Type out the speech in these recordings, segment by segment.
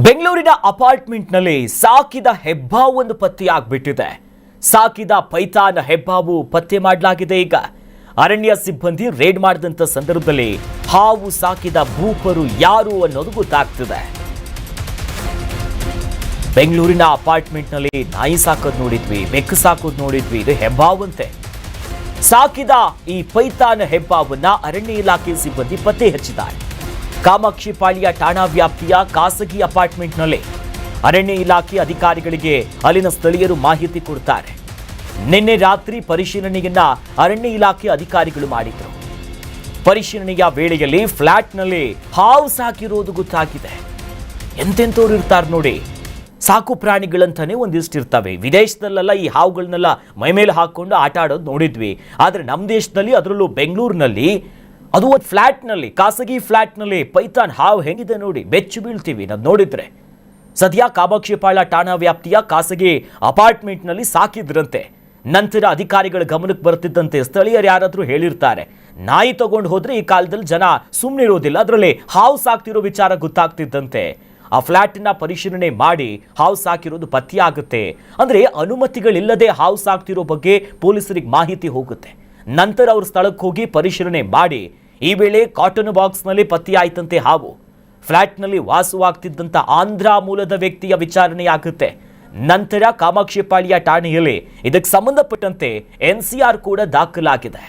ಬೆಂಗಳೂರಿನ ಅಪಾರ್ಟ್ಮೆಂಟ್ನಲ್ಲಿ ಸಾಕಿದ ಹೆಬ್ಬಾವೊಂದು ಪತ್ತೆಯಾಗ್ಬಿಟ್ಟಿದೆ. ಸಾಕಿದ ಪೈಥಾನ್ ಹೆಬ್ಬಾವು ಪತ್ತೆ ಮಾಡಲಾಗಿದೆ. ಈಗ ಅರಣ್ಯ ಸಿಬ್ಬಂದಿ ರೇಡ್ ಮಾಡಿದಂತ ಸಂದರ್ಭದಲ್ಲಿ ಹಾವು ಸಾಕಿದ ಭೂಪರು ಯಾರು ಅನ್ನೋದು ಗೊತ್ತಾಗ್ತಿದೆ. ಬೆಂಗಳೂರಿನ ಅಪಾರ್ಟ್ಮೆಂಟ್ನಲ್ಲಿ ನಾಯಿ ಸಾಕೋದು ನೋಡಿದ್ವಿ, ಬೆಕ್ಕು ಸಾಕೋದು ನೋಡಿದ್ವಿ, ಇದು ಹೆಬ್ಬಾವಂತೆ. ಸಾಕಿದ ಈ ಪೈಥಾನ್ ಹೆಬ್ಬಾವನ್ನ ಅರಣ್ಯ ಇಲಾಖೆ ಸಿಬ್ಬಂದಿ ಪತ್ತೆ ಹಚ್ಚಿದ್ದಾರೆ. ಕಾಮಾಕ್ಷಿಪಾಳ್ಯ ಠಾಣಾ ವ್ಯಾಪ್ತಿಯ ಖಾಸಗಿ ಅಪಾರ್ಟ್ಮೆಂಟ್ನಲ್ಲಿ ಅರಣ್ಯ ಇಲಾಖೆ ಅಧಿಕಾರಿಗಳಿಗೆ ಅಲ್ಲಿನ ಸ್ಥಳೀಯರು ಮಾಹಿತಿ ಕೊಡ್ತಾರೆ. ನಿನ್ನೆ ರಾತ್ರಿ ಪರಿಶೀಲನೆಯನ್ನ ಅರಣ್ಯ ಇಲಾಖೆ ಅಧಿಕಾರಿಗಳು ಮಾಡಿದ್ರು. ಪರಿಶೀಲನೆಯ ವೇಳೆಯಲ್ಲಿ ಫ್ಲಾಟ್ನಲ್ಲಿ ಹಾವು ಸಾಕಿರೋದು ಗೊತ್ತಾಗಿದೆ. ಎಂತೆಂಥವ್ರು ಇರ್ತಾರೆ ನೋಡಿ, ಸಾಕು ಪ್ರಾಣಿಗಳಂತಾನೆ ಒಂದಿಷ್ಟು ಇರ್ತವೆ. ವಿದೇಶದಲ್ಲೆಲ್ಲ ಈ ಹಾವುಗಳನ್ನೆಲ್ಲ ಮೈಮೇಲೆ ಹಾಕೊಂಡು ಆಟ ಆಡೋದು ನೋಡಿದ್ವಿ. ಆದರೆ ನಮ್ಮ ದೇಶದಲ್ಲಿ, ಅದರಲ್ಲೂ ಬೆಂಗಳೂರಿನಲ್ಲಿ, ಅದು ಒಂದು ಫ್ಲಾಟ್ನಲ್ಲಿ, ಖಾಸಗಿ ಫ್ಲಾಟ್ನಲ್ಲಿ ಪೈಥಾನ್ ಹಾವು ಹೆಂಗಿದೆ ನೋಡಿ, ಬೆಚ್ಚು ಬೀಳ್ತೀವಿ ನಾವು ನೋಡಿದ್ರೆ. ಸದ್ಯ ಕಾಮಾಕ್ಷಿಪಾಳ್ಯ ಠಾಣಾ ವ್ಯಾಪ್ತಿಯ ಖಾಸಗಿ ಅಪಾರ್ಟ್ಮೆಂಟ್ನಲ್ಲಿ ಸಾಕಿದ್ರಂತೆ. ನಂತರ ಅಧಿಕಾರಿಗಳ ಗಮನಕ್ಕೆ ಬರ್ತಿದ್ದಂತೆ ಸ್ಥಳೀಯರು ಯಾರಾದರೂ ಹೇಳಿರ್ತಾರೆ, ನಾಯಿ ತಗೊಂಡು ಹೋದ್ರೆ ಈ ಕಾಲದಲ್ಲಿ ಜನ ಸುಮ್ಮನಿರೋದಿಲ್ಲ, ಅದರಲ್ಲಿ ಹಾವು ಸಾಕ್ತಿರೋ ವಿಚಾರ ಗೊತ್ತಾಗ್ತಿದ್ದಂತೆ ಆ ಫ್ಲಾಟ್ನ ಪರಿಶೀಲನೆ ಮಾಡಿ ಹಾವು ಸಾಕಿರೋದು ಪತ್ತೆಯಾಗುತ್ತೆ. ಅಂದರೆ ಅನುಮತಿಗಳಿಲ್ಲದೆ ಹಾವು ಸಾಕ್ತಿರೋ ಬಗ್ಗೆ ಪೊಲೀಸರಿಗೆ ಮಾಹಿತಿ ಹೋಗುತ್ತೆ. ನಂತರ ಅವರು ಸ್ಥಳಕ್ಕೆ ಹೋಗಿ ಪರಿಶೀಲನೆ ಮಾಡಿ, ಈ ವೇಳೆ ಕಾಟನ್ ಬಾಕ್ಸ್ನಲ್ಲಿ ಪತ್ತೆಯಾಯ್ತಂತೆ ಹಾವು. ಫ್ಲಾಟ್ನಲ್ಲಿ ವಾಸವಾಗ್ತಿದ್ದಂಥ ಆಂಧ್ರ ಮೂಲದ ವ್ಯಕ್ತಿಯ ವಿಚಾರಣೆಯಾಗುತ್ತೆ. ನಂತರ ಕಾಮಾಕ್ಷಿಪಾಳ್ಯ ಠಾಣೆಯಲ್ಲಿ ಇದಕ್ಕೆ ಸಂಬಂಧಪಟ್ಟಂತೆ ಎನ್ಸಿಆರ್ ಕೂಡ ದಾಖಲಾಗಿದೆ.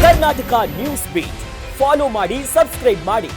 ಕರ್ನಾಟಕ ನ್ಯೂಸ್ ಬೀಟ್ ಫಾಲೋ ಮಾಡಿ, ಸಬ್ಸ್ಕ್ರೈಬ್ ಮಾಡಿ.